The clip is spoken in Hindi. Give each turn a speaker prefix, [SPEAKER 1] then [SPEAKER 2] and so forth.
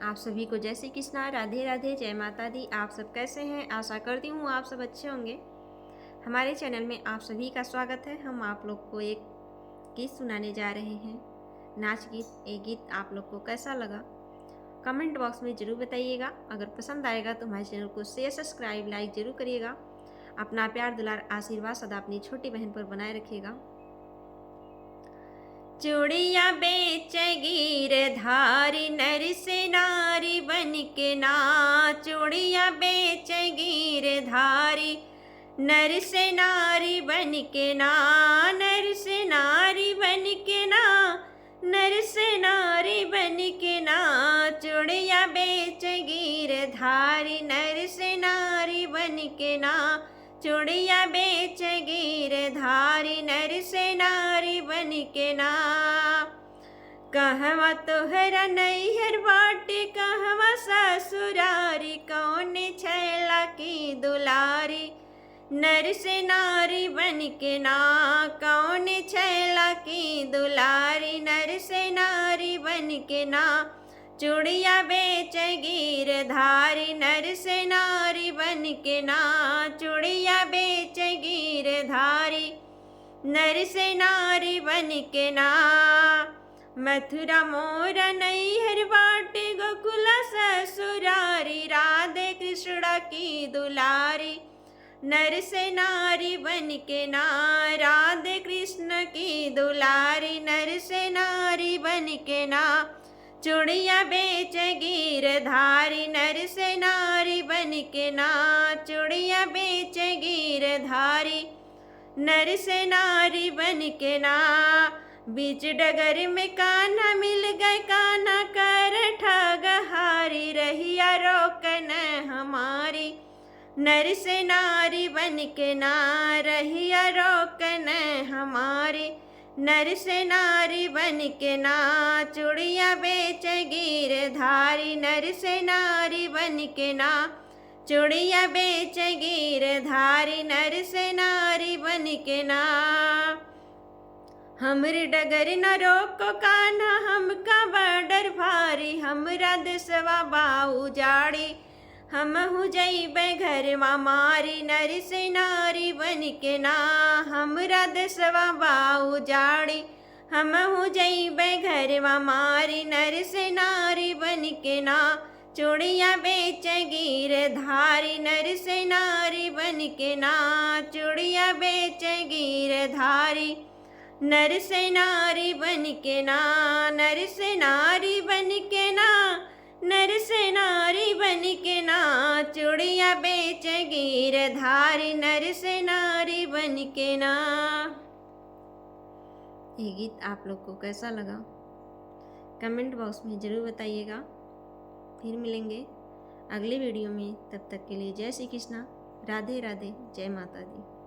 [SPEAKER 1] आप सभी को जय श्री कृष्णा, राधे राधे, जय माता दी। आप सब कैसे हैं? आशा करती हूँ आप सब अच्छे होंगे। हमारे चैनल में आप सभी का स्वागत है। हम आप लोग को एक गीत सुनाने जा रहे हैं, नाच गीत। ये गीत आप लोग को कैसा लगा कमेंट बॉक्स में ज़रूर बताइएगा। अगर पसंद आएगा तो हमारे चैनल को शेयर, सब्सक्राइब, लाइक ज़रूर करिएगा। अपना प्यार, दुलार, आशीर्वाद सदा अपनी छोटी बहन पर बनाए रखिएगा। चूड़िया बेच गिरधारी, नर से नारी बन के ना। चूड़िया बेच गिरधारी, नर से नारी बन के ना। नर से नारी बन के ना, नर से नारी बन के ना। चूड़िया बेच गिरधारी, नर से नारी बन के ना। चूड़िया बेच गिरधारी, नर से नारी बन के ना। कहवा तोहरा नैहर बाटे, कहवा ससुरारी, कौन छैला की दुलारी, नर से नारी बन के ना। कौन छैला की दुलारी, नर से नारी बन के ना। चूड़िया बेच गिरधारी, नर से नारी बन के ना। चूड़िया बेच गिरधारी, नर से नारी बन के ना। मथुरा मोरा नैहर बाटे, गोकुला ससुरारी, राधे कृष्ण की दुलारी, नर से नारी बन के ना। राधे कृष्ण की दुलारी, नर से नारी बन के ना। चूड़िया बेच गिरधारी, नर से नारी बन के ना। चूड़िया बेच गिरधारी, नर से नारी बन के ना। बीच डगर में कान्हा मिल गए, कान्हा कर ठगहारी, रहिया रोकन हमारी, नर से नारी बन के ना। रहिया रोकन हमारी, नर से नारी बन के ना। चूड़िया बेच गिरधारी, नर से नारी बन के ना। चूड़िया बेच गिरधारी, नर से नारी बन के ना। हमरे डगर न रोको कान्हा, हमका बॉर्डर भारी, हमरा देशवा बाऊ जाड़ी, हमहु जइबे घरवा मारी, नर से नारी बन के ना। हमरा देशवा बाऊ जाड़ी, हमहु जइबे घरवा मारी, नर से नारी बन के ना। चूड़िया बेच गिरधारी, नर से नारी बन के ना। चूड़िया बेच गिरधारी, नर से नारी बन के ना। नर से नारी बन के ना, नर से नारी बन के ना। चूड़िया बेच गिरधारी, नर से नारी बन के ना। ये गीत आप लोग को कैसा लगा कमेंट बॉक्स में ज़रूर बताइएगा। फिर मिलेंगे अगले वीडियो में, तब तक के लिए जय श्री कृष्णा, राधे राधे, जय माता दी।